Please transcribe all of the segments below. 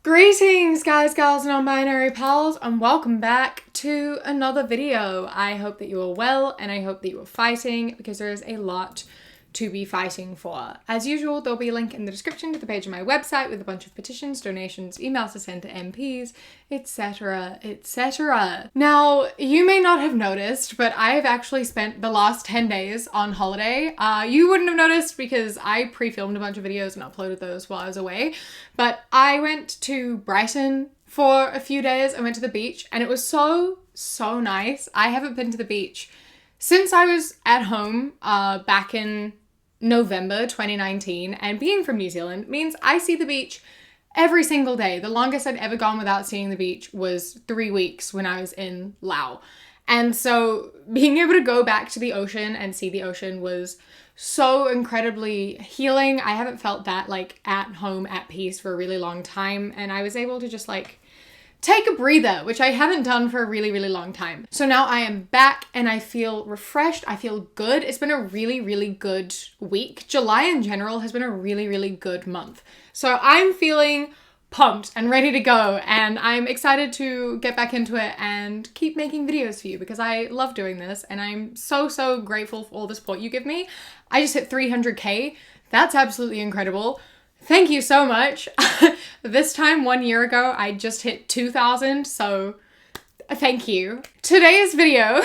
Greetings guys, gals, and non-binary pals, and welcome back to another video. I hope that you are well, and I hope that you are fighting, because there is a lot to be fighting for. As usual, there'll be a link in the description to the page on my website with a bunch of petitions, donations, emails to send to MPs, etc, etc. Now, you may not have noticed, but I've actually spent the last 10 days on holiday. You wouldn't have noticed because I pre-filmed a bunch of videos and uploaded those while I was away, but I went to Brighton for a few days. I went to the beach and it was so nice. I haven't been to the beach since I was at home back in November 2019, and being from New Zealand means I see the beach every single day. The longest I'd ever gone without seeing the beach was 3 weeks when I was in Laos. And so being able to go back to the ocean and see the ocean was so incredibly healing. I haven't felt that like at home at peace for a really long time, and I was able to just like take a breather, which I haven't done for a really long time. So now I am back and I feel refreshed. I feel good. It's been a really good week. July in general has been a really good month. So I'm feeling pumped and ready to go, and I'm excited to get back into it and keep making videos for you because I love doing this, and I'm so grateful for all the support you give me. I just hit 300k. That's absolutely incredible. Thank you so much. This time 1 year ago, I just hit 2,000, so thank you. Today's video,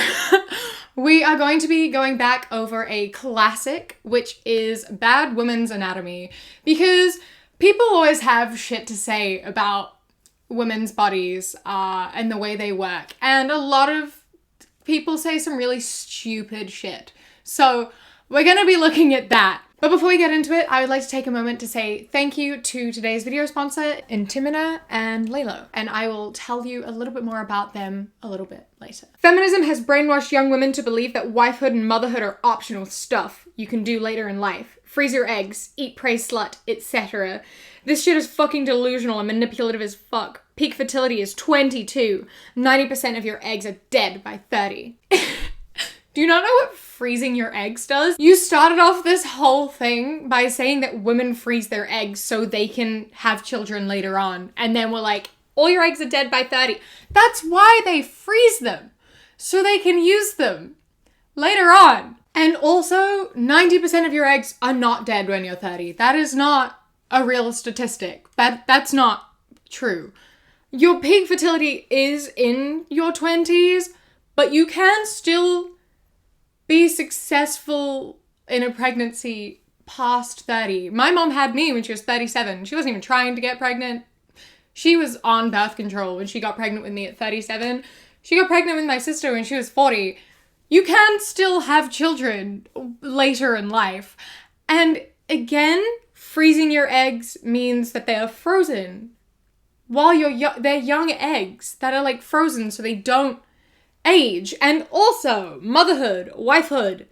we are going to be going back over a classic, which is Bad Women's Anatomy, because people always have shit to say about women's bodies and the way they work, and a lot of people say some really stupid shit. So we're gonna be looking at that. But before we get into it, I would like to take a moment to say thank you to today's video sponsor, Intimina and Lalo, and I will tell you a little bit more about them a little bit later. Feminism has brainwashed young women to believe that wifehood and motherhood are optional stuff you can do later in life. Freeze your eggs, eat, pray, slut, etc. This shit is fucking delusional and manipulative as fuck. Peak fertility is 22. 90% of your eggs are dead by 30. Do you not know what freezing your eggs does? You started off this whole thing by saying that women freeze their eggs so they can have children later on. And then we're like, all your eggs are dead by 30. That's why they freeze them. So they can use them later on. And also, 90% of your eggs are not dead when you're 30. That is not a real statistic. That's not true. Your peak fertility is in your 20s, but you can still be successful in a pregnancy past 30. My mom had me when she was 37. She wasn't even trying to get pregnant. She was on birth control when she got pregnant with me at 37. She got pregnant with my sister when she was 40. You can still have children later in life. And again, freezing your eggs means that they are frozen while they're young eggs that are like frozen so they don't age. And also motherhood, wifehood,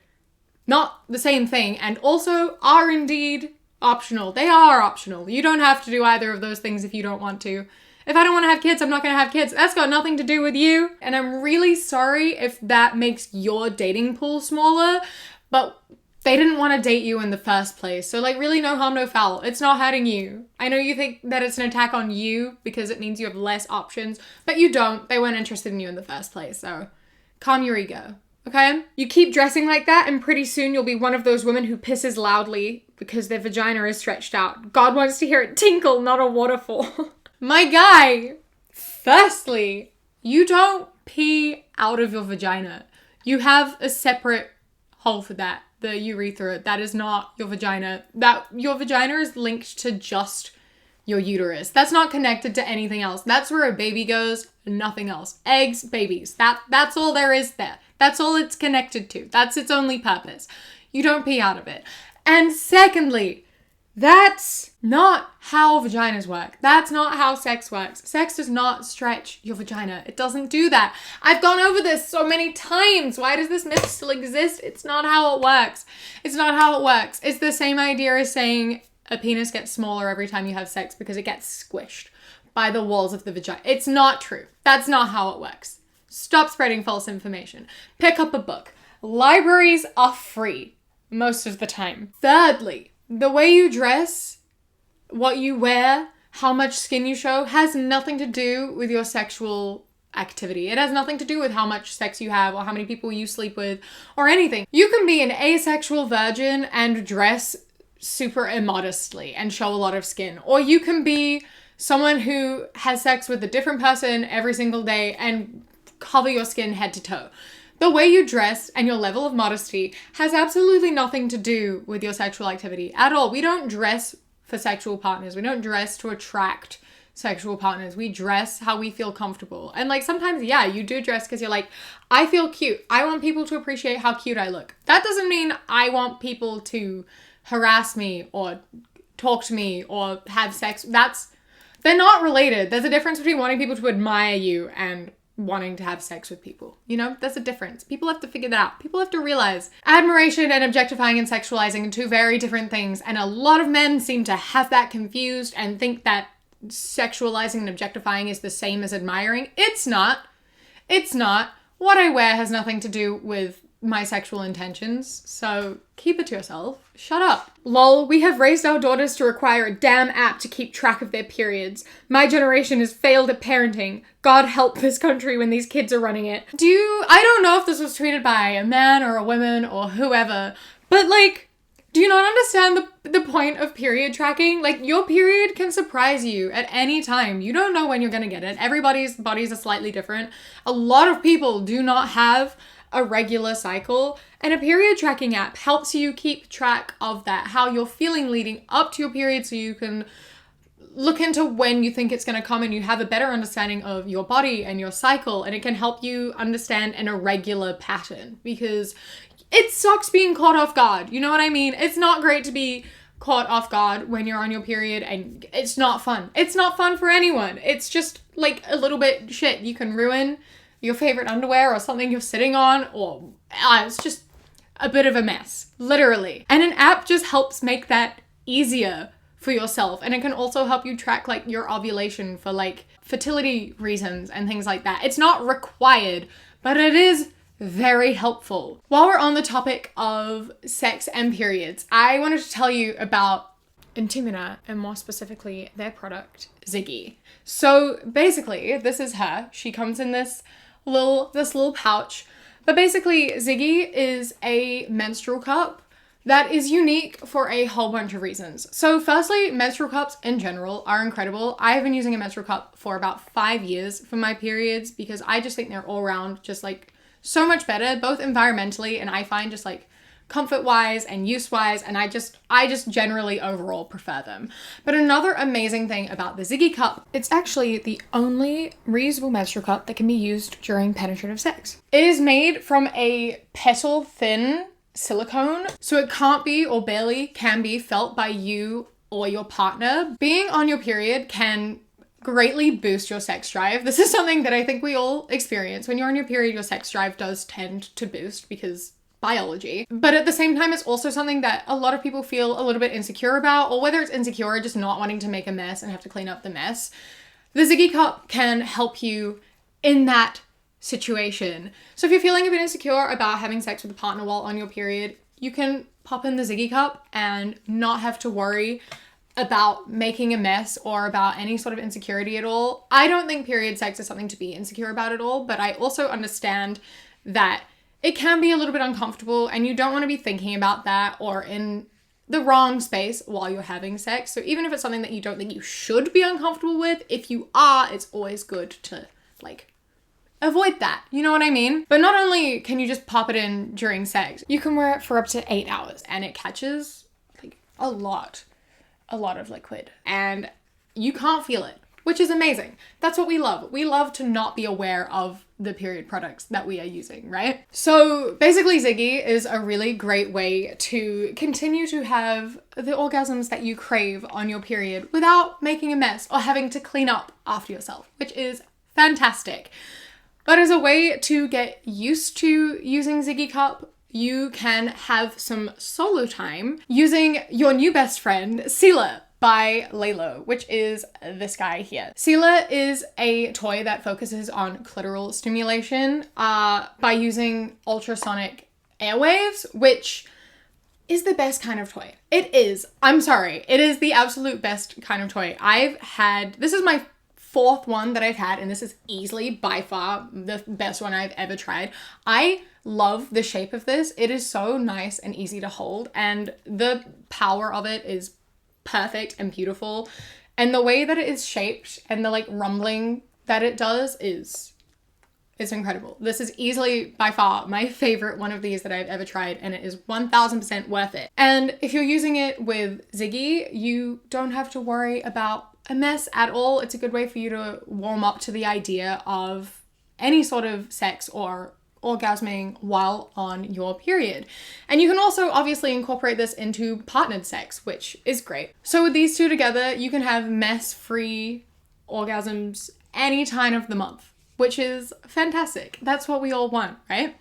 not the same thing, and also are indeed optional. They are optional. You don't have to do either of those things if you don't want to. If I don't want to have kids, I'm not going to have kids. That's got nothing to do with you. And I'm really sorry if that makes your dating pool smaller, but they didn't want to date you in the first place. So like, really, no harm, no foul. It's not hurting you. I know you think that it's an attack on you because it means you have less options, but you don't. They weren't interested in you in the first place. So calm your ego, okay? You keep dressing like that and pretty soon you'll be one of those women who pisses loudly because their vagina is stretched out. God wants to hear it tinkle, not a waterfall. My guy, firstly, you don't pee out of your vagina. You have a separate hole for that. The urethra, that is not your vagina. Your vagina is linked to just your uterus. That's not connected to anything else. That's where a baby goes, nothing else. Eggs, babies. That's all there is there. That's all it's connected to. That's its only purpose. You don't pee out of it. And secondly, that's not how vaginas work. That's not how sex works. Sex does not stretch your vagina. It doesn't do that. I've gone over this so many times. Why does this myth still exist? It's not how it works. It's not how it works. It's the same idea as saying a penis gets smaller every time you have sex because it gets squished by the walls of the vagina. It's not true. That's not how it works. Stop spreading false information. Pick up a book. Libraries are free most of the time. Thirdly, the way you dress, what you wear, how much skin you show has nothing to do with your sexual activity. It has nothing to do with how much sex you have or how many people you sleep with or anything. You can be an asexual virgin and dress super immodestly and show a lot of skin. Or you can be someone who has sex with a different person every single day and cover your skin head to toe. The way you dress and your level of modesty has absolutely nothing to do with your sexual activity at all. We don't dress for sexual partners. We don't dress to attract sexual partners. We dress how we feel comfortable. And like sometimes, yeah, you do dress because you're like, I feel cute. I want people to appreciate how cute I look. That doesn't mean I want people to harass me or talk to me or have sex. They're not related. There's a difference between wanting people to admire you and wanting to have sex with people. You know, there's a difference. People have to figure that out. People have to realize admiration and objectifying and sexualizing are two very different things. And a lot of men seem to have that confused and think that sexualizing and objectifying is the same as admiring. It's not. It's not. What I wear has nothing to do with my sexual intentions, so keep it to yourself. Shut up. Lol, we have raised our daughters to require a damn app to keep track of their periods. My generation has failed at parenting. God help this country when these kids are running it. I don't know if this was tweeted by a man or a woman or whoever, but like, do you not understand the point of period tracking? Like, your period can surprise you at any time. You don't know when you're gonna get it. Everybody's bodies are slightly different. A lot of people do not have a regular cycle, and a period tracking app helps you keep track of that, how you're feeling leading up to your period, so you can look into when you think it's going to come and you have a better understanding of your body and your cycle, and it can help you understand an irregular pattern, because it sucks being caught off guard. You know what I mean? It's not great to be caught off guard when you're on your period, and it's not fun. It's not fun for anyone. It's just like a little bit shit. You can ruin your favorite underwear or something you're sitting on, or it's just a bit of a mess, literally. And an app just helps make that easier for yourself. And it can also help you track like your ovulation for like fertility reasons and things like that. It's not required, but it is very helpful. While we're on the topic of sex and periods, I wanted to tell you about Intimina, and more specifically their product, Ziggy. So basically, this is her. She comes in this little pouch. But basically, Ziggy is a menstrual cup that is unique for a whole bunch of reasons. So firstly, menstrual cups in general are incredible. I have been using a menstrual cup for about 5 years for my periods because I just think they're all around just like so much better, both environmentally and I find just like comfort-wise and use-wise, and I just generally overall prefer them. But another amazing thing about the Ziggy cup, it's actually the only reusable menstrual cup that can be used during penetrative sex. It is made from a petal-thin silicone, so it can't be or barely can be felt by you or your partner. Being on your period can greatly boost your sex drive. This is something that I think we all experience. When you're on your period, your sex drive does tend to boost because biology. But at the same time, it's also something that a lot of people feel a little bit insecure about, or whether it's insecure or just not wanting to make a mess and have to clean up the mess. The Ziggy cup can help you in that situation. So if you're feeling a bit insecure about having sex with a partner while on your period, you can pop in the Ziggy cup and not have to worry about making a mess or about any sort of insecurity at all. I don't think period sex is something to be insecure about at all, but I also understand that it can be a little bit uncomfortable and you don't want to be thinking about that or in the wrong space while you're having sex. So even if it's something that you don't think you should be uncomfortable with, if you are, it's always good to like avoid that. You know what I mean? But not only can you just pop it in during sex, you can wear it for up to 8 hours and it catches like a lot of liquid and you can't feel it, which is amazing. That's what we love. We love to not be aware of the period products that we are using, right? So basically Ziggy is a really great way to continue to have the orgasms that you crave on your period without making a mess or having to clean up after yourself, which is fantastic. But as a way to get used to using Ziggy cup, you can have some solo time using your new best friend, Sela, by Lalo, which is this guy here. Sela is a toy that focuses on clitoral stimulation by using ultrasonic airwaves, which is the best kind of toy. It is. I'm sorry. It is the absolute best kind of toy. This is my fourth one that I've had, and this is easily by far the best one I've ever tried. I love the shape of this. It is so nice and easy to hold, and the power of it is perfect and beautiful. And the way that it is shaped and the like rumbling that it does is incredible. This is easily by far my favorite one of these that I've ever tried, and it is 1000% worth it. And if you're using it with Ziggy, you don't have to worry about a mess at all. It's a good way for you to warm up to the idea of any sort of sex or orgasming while on your period. And you can also obviously incorporate this into partnered sex, which is great. So with these two together, you can have mess-free orgasms any time of the month, which is fantastic. That's what we all want, right?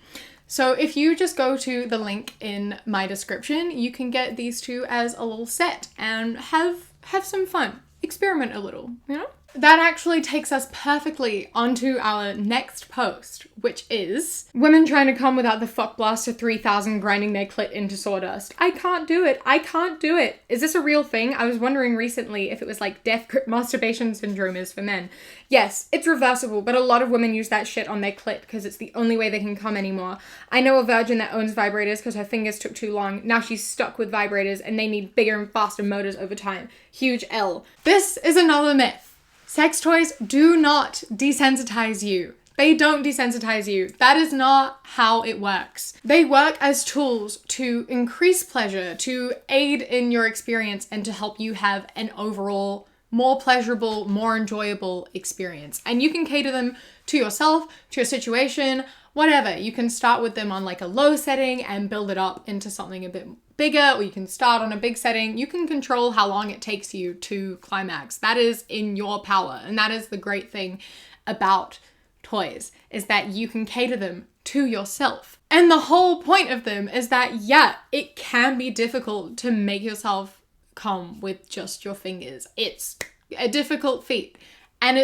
So if you just go to the link in my description, you can get these two as a little set and have some fun. Experiment a little, you know? That actually takes us perfectly onto our next post, which is women trying to come without the fuck blast to 3000 grinding their clit into sawdust. I can't do it. I can't do it. Is this a real thing? I was wondering recently if it was like death grip masturbation syndrome is for men. Yes, it's reversible, but a lot of women use that shit on their clit because it's the only way they can come anymore. I know a virgin that owns vibrators because her fingers took too long. Now she's stuck with vibrators and they need bigger and faster motors over time. Huge L. This is another myth. Sex toys do not desensitize you. They don't desensitize you. That is not how it works. They work as tools to increase pleasure, to aid in your experience, and to help you have an overall more pleasurable, more enjoyable experience. And you can cater them to yourself, to your situation, whatever. You can start with them on like a low setting and build it up into something a bit bigger, or you can start on a big setting. You can control how long it takes you to climax. That is in your power. And that is the great thing about toys, is that you can cater them to yourself. And the whole point of them is that, yeah, it can be difficult to make yourself come with just your fingers. It's a difficult feat. And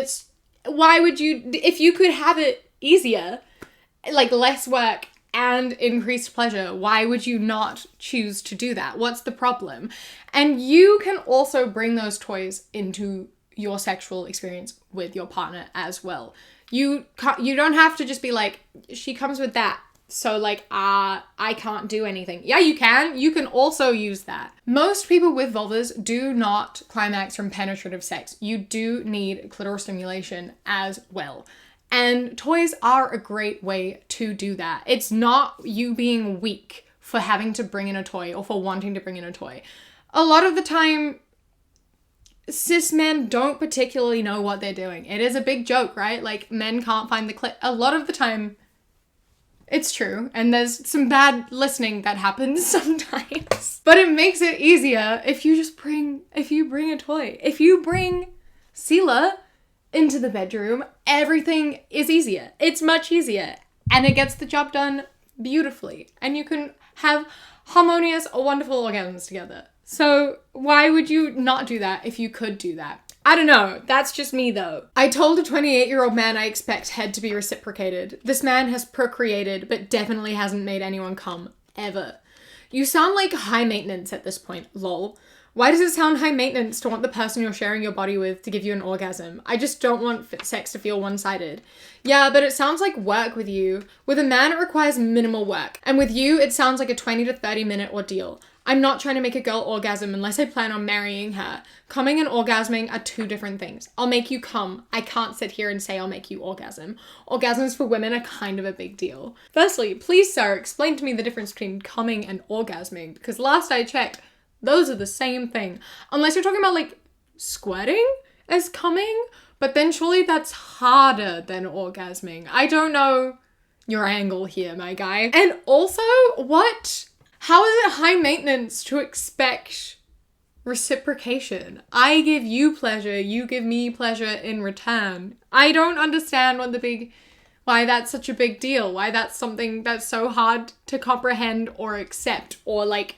why would you, if you could have it easier, like less work and increased pleasure, why would you not choose to do that? What's the problem? And you can also bring those toys into your sexual experience with your partner as well. You don't have to just be like, she comes with that, so like, I can't do anything. Yeah, you can. You can also use that. Most people with vulvas do not climax from penetrative sex. You do need clitoral stimulation as well. And toys are a great way to do that. It's not you being weak for having to bring in a toy or for wanting to bring in a toy. A lot of the time, cis men don't particularly know what they're doing. It is a big joke, right? Like, men can't find the clit. A lot of the time, it's true. And there's some bad listening that happens sometimes. But it makes it easier if you bring a toy. If you bring Sela into the bedroom, everything is easier. It's much easier. And it gets the job done beautifully. And you can have harmonious, wonderful orgasms together. So why would you not do that if you could do that? I don't know. That's just me though. I told a 28-year-old man I expect head to be reciprocated. This man has procreated, but definitely hasn't made anyone come. Ever. You sound like high maintenance at this point, lol. Why does it sound high maintenance to want the person you're sharing your body with to give you an orgasm? I just don't want sex to feel one-sided. Yeah, but it sounds like work with you. With a man, it requires minimal work. And with you, it sounds like a 20 to 30 minute ordeal. I'm not trying to make a girl orgasm unless I plan on marrying her. Coming and orgasming are two different things. I'll make you come. I can't sit here and say I'll make you orgasm. Orgasms for women are kind of a big deal. Firstly, please, sir, explain to me the difference between coming and orgasming, because last I checked, those are the same thing. Unless you're talking about like squirting as coming, but then surely that's harder than orgasming. I don't know your angle here, my guy. And also, what? How is it high maintenance to expect reciprocation? I give you pleasure, you give me pleasure in return. I don't understand why that's such a big deal. Why that's something that's so hard to comprehend or accept or like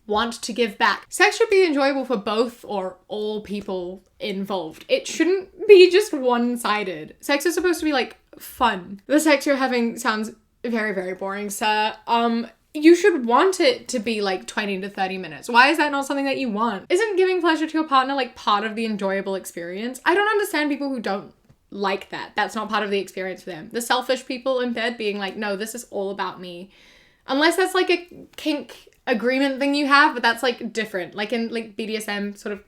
want to give back. Sex should be enjoyable for both or all people involved. It shouldn't be just one-sided. Sex is supposed to be like fun. The sex you're having sounds very, very boring, sir. you should want it to be like 20 to 30 minutes. Why is that not something that you want? Isn't giving pleasure to your partner like part of the enjoyable experience? I don't understand people who don't like that. That's not part of the experience for them. The selfish people in bed being like, no, this is all about me. Unless that's like a kink agreement thing you have, but that's like different. Like in like BDSM sort of,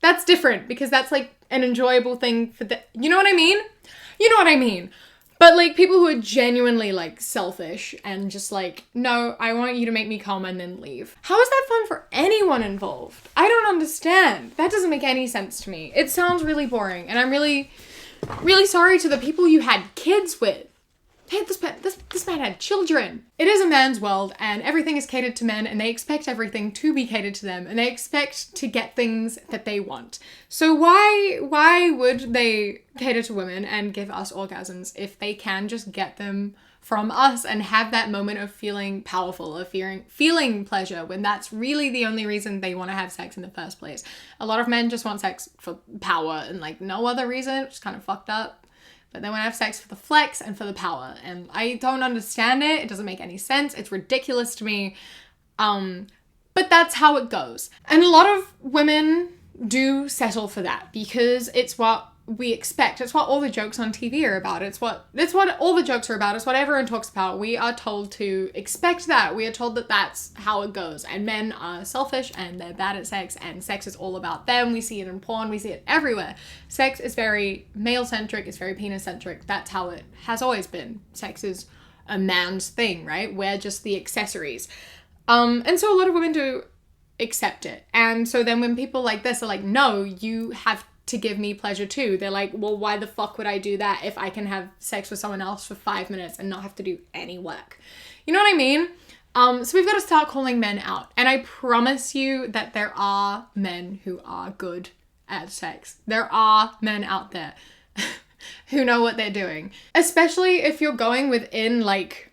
that's different because that's like an enjoyable thing for the, you know what I mean? You know what I mean? But like people who are genuinely like selfish and just like, no, I want you to make me come and then leave. How is that fun for anyone involved? I don't understand. That doesn't make any sense to me. It sounds really boring and I'm really, really sorry to the people you had kids with. Hey, this man had children. It is a man's world and everything is catered to men and they expect everything to be catered to them and they expect to get things that they want. So why would they cater to women and give us orgasms if they can just get them from us and have that moment of feeling powerful, of feeling pleasure when that's really the only reason they want to have sex in the first place? A lot of men just want sex for power and like no other reason, which is kind of fucked up. But they want to have sex for the flex and for the power. And I don't understand it. It doesn't make any sense. It's ridiculous to me. But that's how it goes. And a lot of women do settle for that because it's what we expect. It's what all the jokes on TV are about. It's what all the jokes are about. It's what everyone talks about. We are told to expect that. We are told that that's how it goes. And men are selfish and they're bad at sex and sex is all about them. We see it in porn. We see it everywhere. Sex is very male-centric. It's very penis-centric. That's how it has always been. Sex is a man's thing, right? We're just the accessories. And so a lot of women do accept it. And so then when people like this are like, no, you have to give me pleasure too. They're like, well, why the fuck would I do that if I can have sex with someone else for 5 minutes and not have to do any work? You know what I mean? So we've got to start calling men out. And I promise you that there are men who are good at sex. There are men out there who know what they're doing. Especially if you're going within like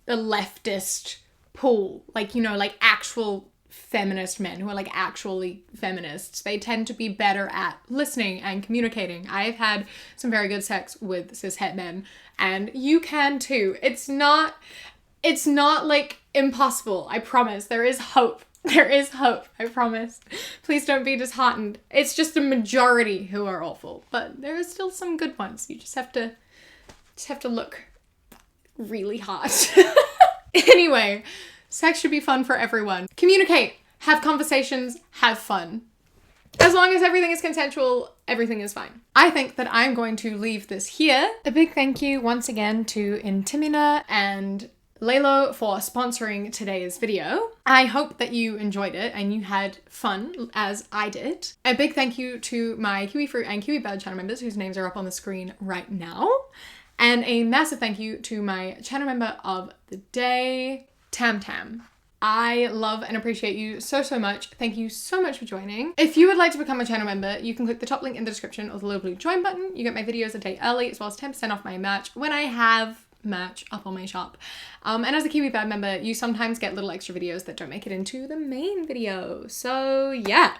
the leftist pool. Like, you know, like actual feminist men who are like actually feminists. They tend to be better at listening and communicating. I've had some very good sex with cishet men and you can too. It's not like impossible. I promise. There is hope. There is hope. I promise. Please don't be disheartened. It's just a majority who are awful, but there are still some good ones. You just have to look really hard. Anyway, sex should be fun for everyone. Communicate, have conversations, have fun. As long as everything is consensual, everything is fine. I think that I'm going to leave this here. A big thank you once again to Intimina and Lalo for sponsoring today's video. I hope that you enjoyed it and you had fun as I did. A big thank you to my Kiwi Fruit and Kiwi Bird channel members whose names are up on the screen right now. And a massive thank you to my channel member of the day, Tam Tam. I love and appreciate you so, so much. Thank you so much for joining. If you would like to become a channel member, you can click the top link in the description or the little blue join button. You get my videos a day early as well as 10% off my merch when I have merch up on my shop. And as a Kiwi Bird member, you sometimes get little extra videos that don't make it into the main video. So yeah,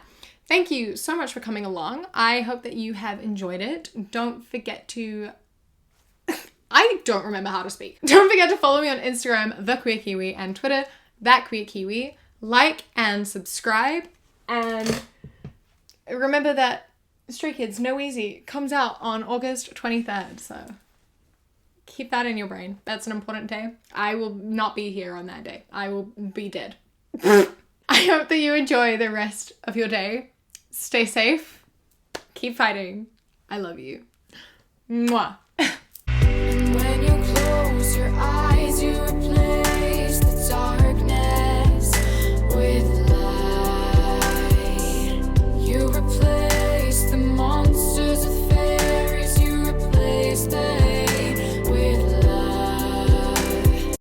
thank you so much for coming along. I hope that you have enjoyed it. Don't forget to I don't remember how to speak. Don't forget to follow me on Instagram, The Queer Kiwi, and Twitter, That Queer Kiwi. Like and subscribe. And remember that Stray Kids No Easy comes out on August 23rd. So keep that in your brain. That's an important day. I will not be here on that day. I will be dead. I hope that you enjoy the rest of your day. Stay safe. Keep fighting. I love you. Mwah.